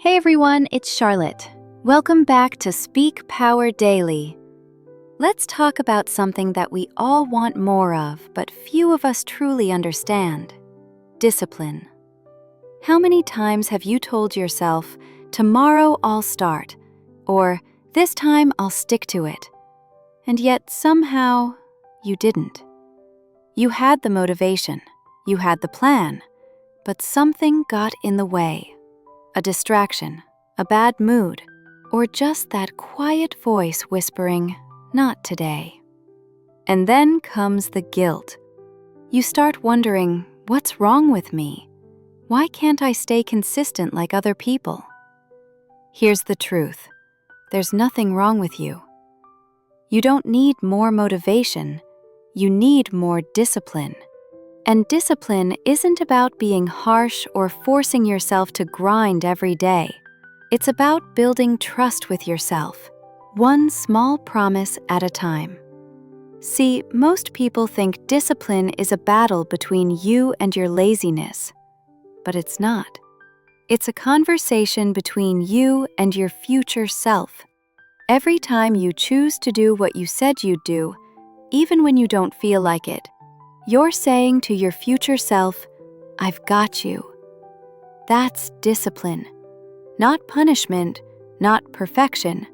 Hey everyone, it's Charlotte. Welcome back to Speak Power Daily. Let's talk about something that we all want more of, but few of us truly understand: discipline. How many times have you told yourself, "Tomorrow I'll start," or "This time I'll stick to it," and yet somehow you didn't? You had the motivation, you had the plan, but something got in the way. A distraction, a bad mood, or just that quiet voice whispering, "Not today." And then comes the guilt. You start wondering, what's wrong with me? Why can't I stay consistent like other people? Here's the truth. There's nothing wrong with you. You don't need more motivation. You need more discipline. And discipline isn't about being harsh or forcing yourself to grind every day. It's about building trust with yourself, one small promise at a time. See, most people think discipline is a battle between you and your laziness, but it's not. It's a conversation between you and your future self. Every time you choose to do what you said you'd do, even when you don't feel like it, you're saying to your future self, "I've got you." That's discipline. Not punishment, not perfection,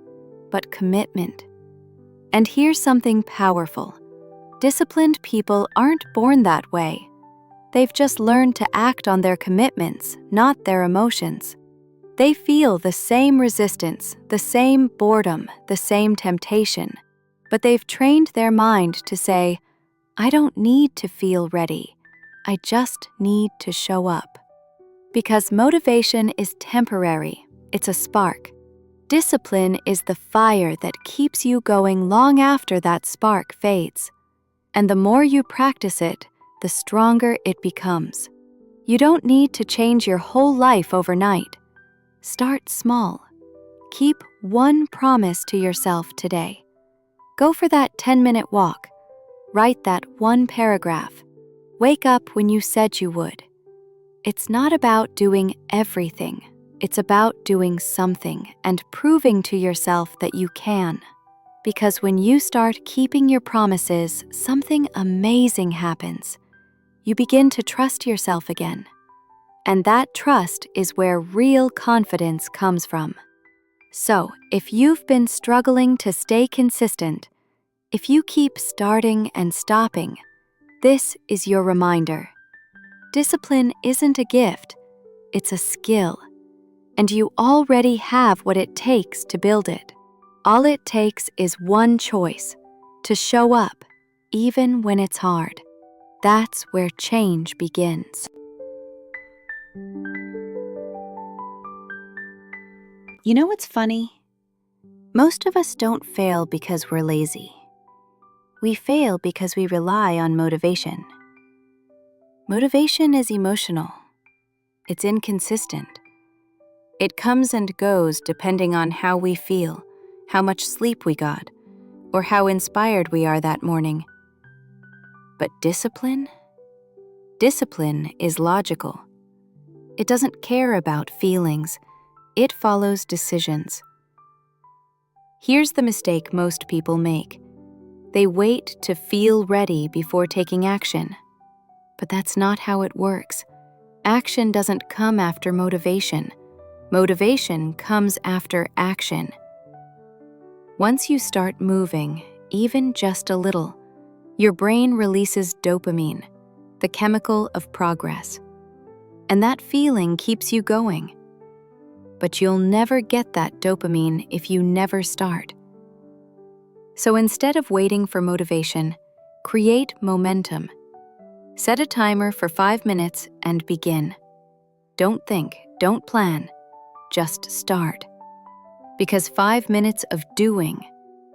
but commitment. And here's something powerful. Disciplined people aren't born that way. They've just learned to act on their commitments, not their emotions. They feel the same resistance, the same boredom, the same temptation, but they've trained their mind to say, "I don't need to feel ready. I just need to show up." Because motivation is temporary. It's a spark. Discipline is the fire that keeps you going long after that spark fades. And the more you practice it, the stronger it becomes. You don't need to change your whole life overnight. Start small. Keep one promise to yourself today. Go for that 10-minute walk. Write that one paragraph. Wake up when you said you would. It's not about doing everything. It's about doing something and proving to yourself that you can. Because when you start keeping your promises, something amazing happens. You begin to trust yourself again. And that trust is where real confidence comes from. So, if you've been struggling to stay consistent, if you keep starting and stopping, this is your reminder. Discipline isn't a gift, it's a skill. And you already have what it takes to build it. All it takes is one choice: to show up, even when it's hard. That's where change begins. You know what's funny? Most of us don't fail because we're lazy. We fail because we rely on motivation. Motivation is emotional. It's inconsistent. It comes and goes depending on how we feel, how much sleep we got, or how inspired we are that morning. But discipline? Discipline is logical. It doesn't care about feelings. It follows decisions. Here's the mistake most people make. They wait to feel ready before taking action. But that's not how it works. Action doesn't come after motivation. Motivation comes after action. Once you start moving, even just a little, your brain releases dopamine, the chemical of progress. And that feeling keeps you going. But you'll never get that dopamine if you never start. So instead of waiting for motivation, create momentum. Set a timer for 5 minutes and begin. Don't think, don't plan, just start. Because 5 minutes of doing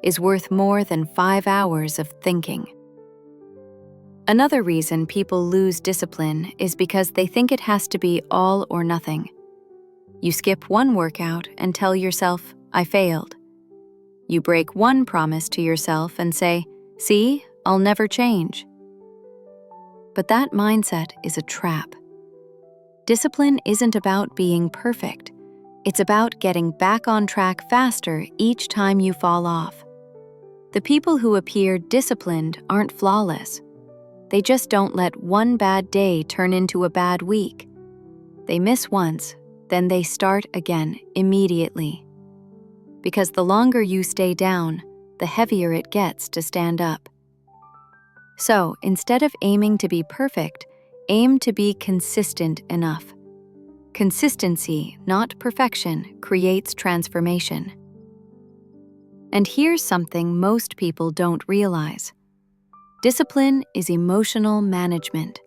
is worth more than 5 hours of thinking. Another reason people lose discipline is because they think it has to be all or nothing. You skip one workout and tell yourself, "I failed." You break one promise to yourself and say, "See, I'll never change." But that mindset is a trap. Discipline isn't about being perfect. It's about getting back on track faster each time you fall off. The people who appear disciplined aren't flawless. They just don't let one bad day turn into a bad week. They miss once, then they start again immediately. Because the longer you stay down, the heavier it gets to stand up. So, instead of aiming to be perfect, aim to be consistent enough. Consistency, not perfection, creates transformation. And here's something most people don't realize. Discipline is emotional management.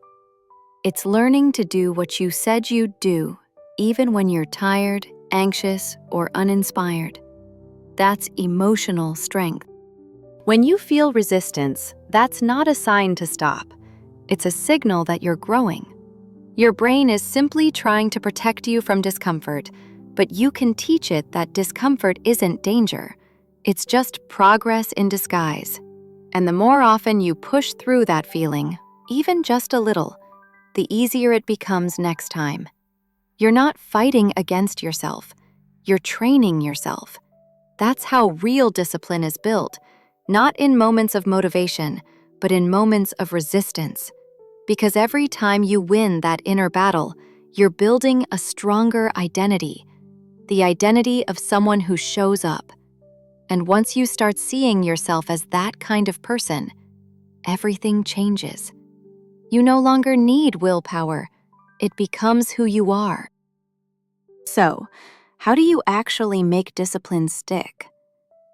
It's learning to do what you said you'd do, even when you're tired, anxious, or uninspired. That's emotional strength. When you feel resistance, that's not a sign to stop. It's a signal that you're growing. Your brain is simply trying to protect you from discomfort, but you can teach it that discomfort isn't danger. It's just progress in disguise. And the more often you push through that feeling, even just a little, the easier it becomes next time. You're not fighting against yourself. You're training yourself. That's how real discipline is built, not in moments of motivation, but in moments of resistance. Because every time you win that inner battle, you're building a stronger identity, the identity of someone who shows up. And once you start seeing yourself as that kind of person, everything changes. You no longer need willpower. It becomes who you are. So, how do you actually make discipline stick?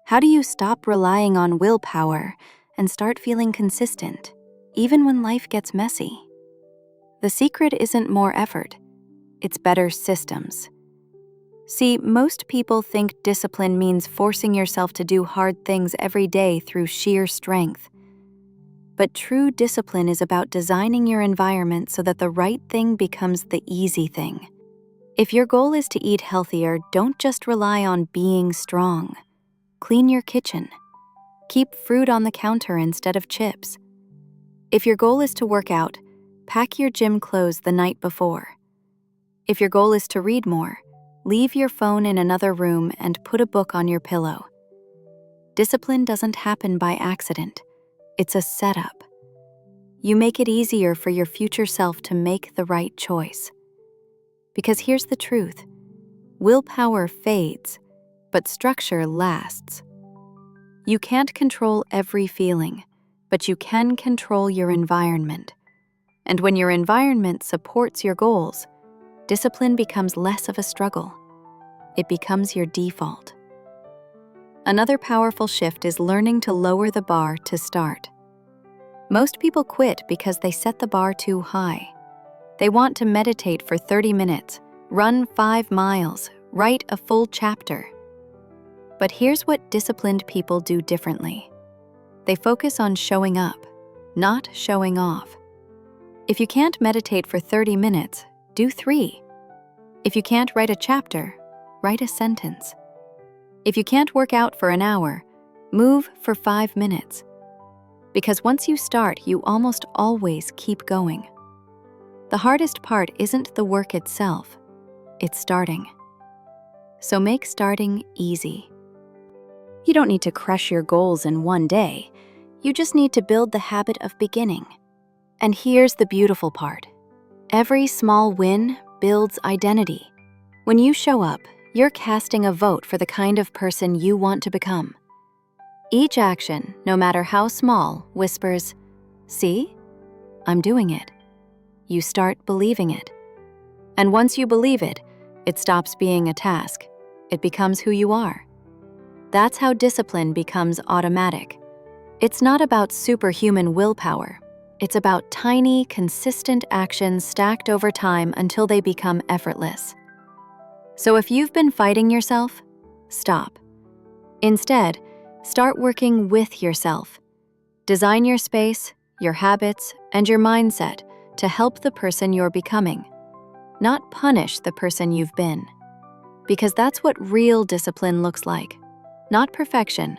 How do you stop relying on willpower and start feeling consistent, even when life gets messy? The secret isn't more effort. It's better systems. See, most people think discipline means forcing yourself to do hard things every day through sheer strength. But true discipline is about designing your environment so that the right thing becomes the easy thing. If your goal is to eat healthier, don't just rely on being strong. Clean your kitchen. Keep fruit on the counter instead of chips. If your goal is to work out, pack your gym clothes the night before. If your goal is to read more, leave your phone in another room and put a book on your pillow. Discipline doesn't happen by accident. It's a setup. You make it easier for your future self to make the right choice. Because here's the truth. Willpower fades, but structure lasts. You can't control every feeling, but you can control your environment. And when your environment supports your goals, discipline becomes less of a struggle. It becomes your default. Another powerful shift is learning to lower the bar to start. Most people quit because they set the bar too high. They want to meditate for 30 minutes, run 5 miles, write a full chapter. But here's what disciplined people do differently. They focus on showing up, not showing off. If you can't meditate for 30 minutes, do 3. If you can't write a chapter, write a sentence. If you can't work out for an hour, move for 5 minutes. Because once you start, you almost always keep going. The hardest part isn't the work itself, it's starting. So make starting easy. You don't need to crush your goals in one day. You just need to build the habit of beginning. And here's the beautiful part. Every small win builds identity. When you show up, you're casting a vote for the kind of person you want to become. Each action, no matter how small, whispers, "See? I'm doing it." You start believing it. And once you believe it, it stops being a task. It becomes who you are. That's how discipline becomes automatic. It's not about superhuman willpower. It's about tiny, consistent actions stacked over time until they become effortless. So if you've been fighting yourself, stop. Instead, start working with yourself. Design your space, your habits, and your mindset to help the person you're becoming, not punish the person you've been. Because that's what real discipline looks like. Not perfection,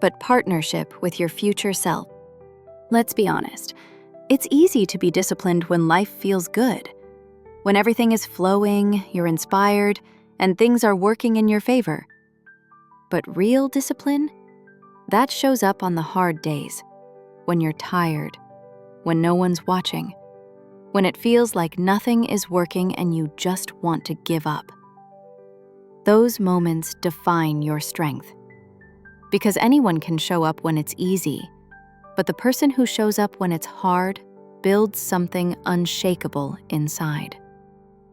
but partnership with your future self. Let's be honest. It's easy to be disciplined when life feels good. When everything is flowing, you're inspired, and things are working in your favor. But real discipline? That shows up on the hard days, when you're tired, when no one's watching, when it feels like nothing is working and you just want to give up. Those moments define your strength. Because anyone can show up when it's easy, but the person who shows up when it's hard builds something unshakable inside.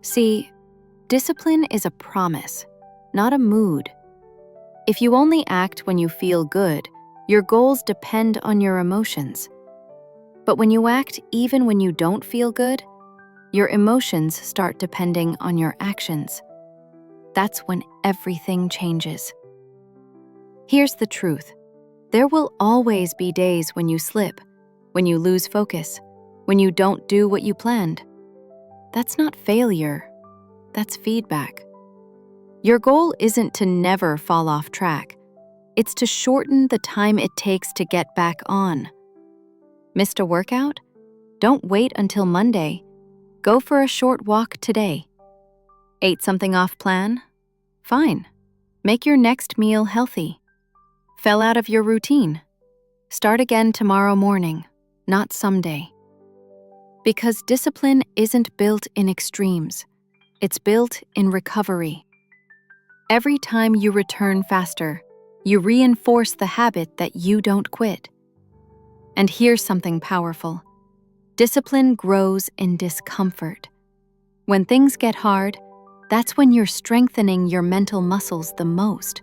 See, discipline is a promise, not a mood. If you only act when you feel good, your goals depend on your emotions. But when you act even when you don't feel good, your emotions start depending on your actions. That's when everything changes. Here's the truth. There will always be days when you slip, when you lose focus, when you don't do what you planned. That's not failure. That's feedback. Your goal isn't to never fall off track. It's to shorten the time it takes to get back on. Missed a workout? Don't wait until Monday. Go for a short walk today. Ate something off plan? Fine. Make your next meal healthy. Fell out of your routine? Start again tomorrow morning, not someday. Because discipline isn't built in extremes. It's built in recovery. Every time you return faster, you reinforce the habit that you don't quit. And here's something powerful. Discipline grows in discomfort. When things get hard, that's when you're strengthening your mental muscles the most.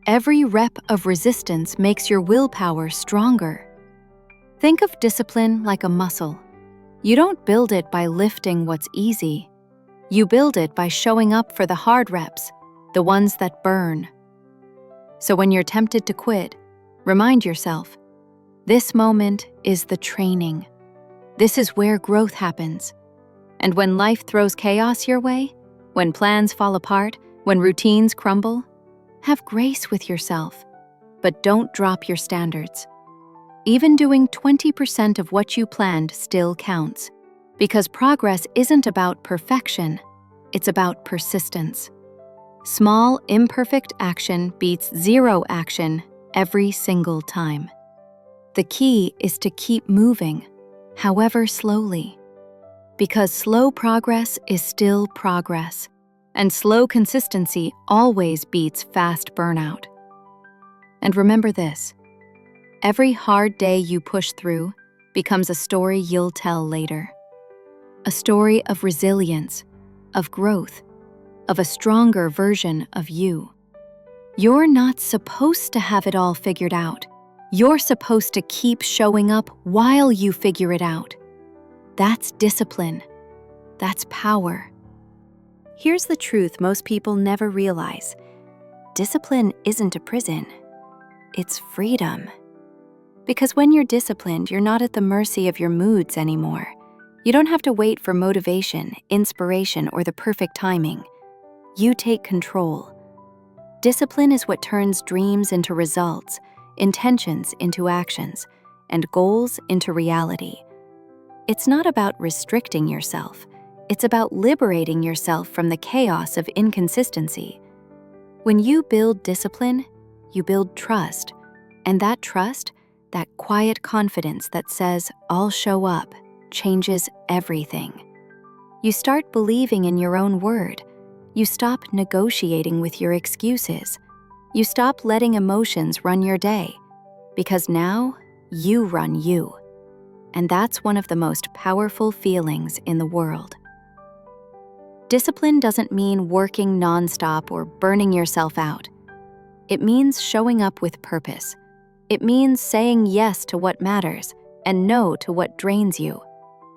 Every rep of resistance makes your willpower stronger. Think of discipline like a muscle. You don't build it by lifting what's easy. You build it by showing up for the hard reps, the ones that burn. So when you're tempted to quit, remind yourself, this moment is the training. This is where growth happens. And when life throws chaos your way, when plans fall apart, when routines crumble, have grace with yourself, but don't drop your standards. Even doing 20% of what you planned still counts, because progress isn't about perfection, it's about persistence. Small, imperfect action beats zero action every single time. The key is to keep moving, however slowly. Because slow progress is still progress, and slow consistency always beats fast burnout. And remember this, every hard day you push through becomes a story you'll tell later. A story of resilience, of growth, of a stronger version of you. You're not supposed to have it all figured out. You're supposed to keep showing up while you figure it out. That's discipline. That's power. Here's the truth most people never realize. Discipline isn't a prison. It's freedom. Because when you're disciplined, you're not at the mercy of your moods anymore. You don't have to wait for motivation, inspiration, or the perfect timing. You take control. Discipline is what turns dreams into results, intentions into actions, and goals into reality. It's not about restricting yourself. It's about liberating yourself from the chaos of inconsistency. When you build discipline, you build trust. And that trust, that quiet confidence that says, I'll show up, changes everything. You start believing in your own word. You stop negotiating with your excuses. You stop letting emotions run your day. Because now, you run you. And that's one of the most powerful feelings in the world. Discipline doesn't mean working nonstop or burning yourself out. It means showing up with purpose. It means saying yes to what matters and no to what drains you.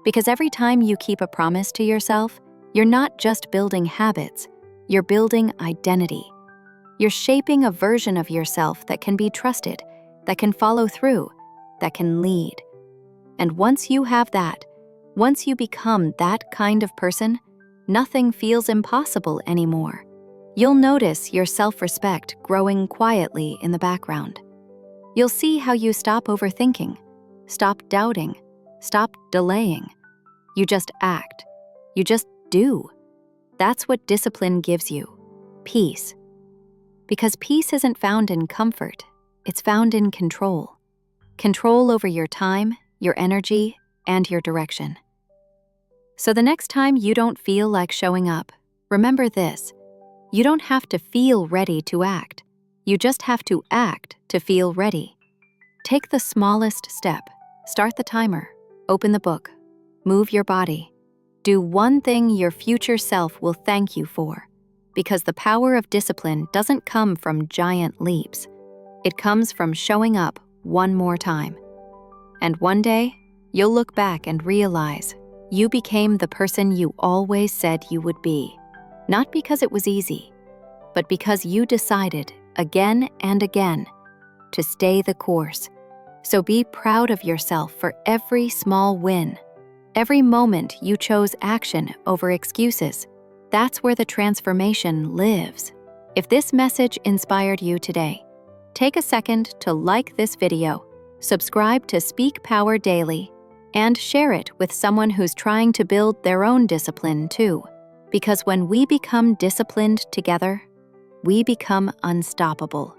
Because every time you keep a promise to yourself, you're not just building habits, you're building identity. You're shaping a version of yourself that can be trusted, that can follow through, that can lead. And once you have that, once you become that kind of person, nothing feels impossible anymore. You'll notice your self-respect growing quietly in the background. You'll see how you stop overthinking, stop doubting, stop delaying. You just act. You just do. That's what discipline gives you. peace. Because peace isn't found in comfort, it's found in control. Control over your time, your energy, and your direction. So the next time you don't feel like showing up, remember this: you don't have to feel ready to act. You just have to act to feel ready. Take the smallest step. Start the timer. Open the book. Move your body. Do one thing your future self will thank you for. Because the power of discipline doesn't come from giant leaps. It comes from showing up one more time. And one day, you'll look back and realize you became the person you always said you would be. Not because it was easy, but because you decided again and again to stay the course. So be proud of yourself for every small win, every moment you chose action over excuses. That's where the transformation lives. If this message inspired you today, take a second to like this video, subscribe to Speak Power Daily, and share it with someone who's trying to build their own discipline too. Because when we become disciplined together, we become unstoppable.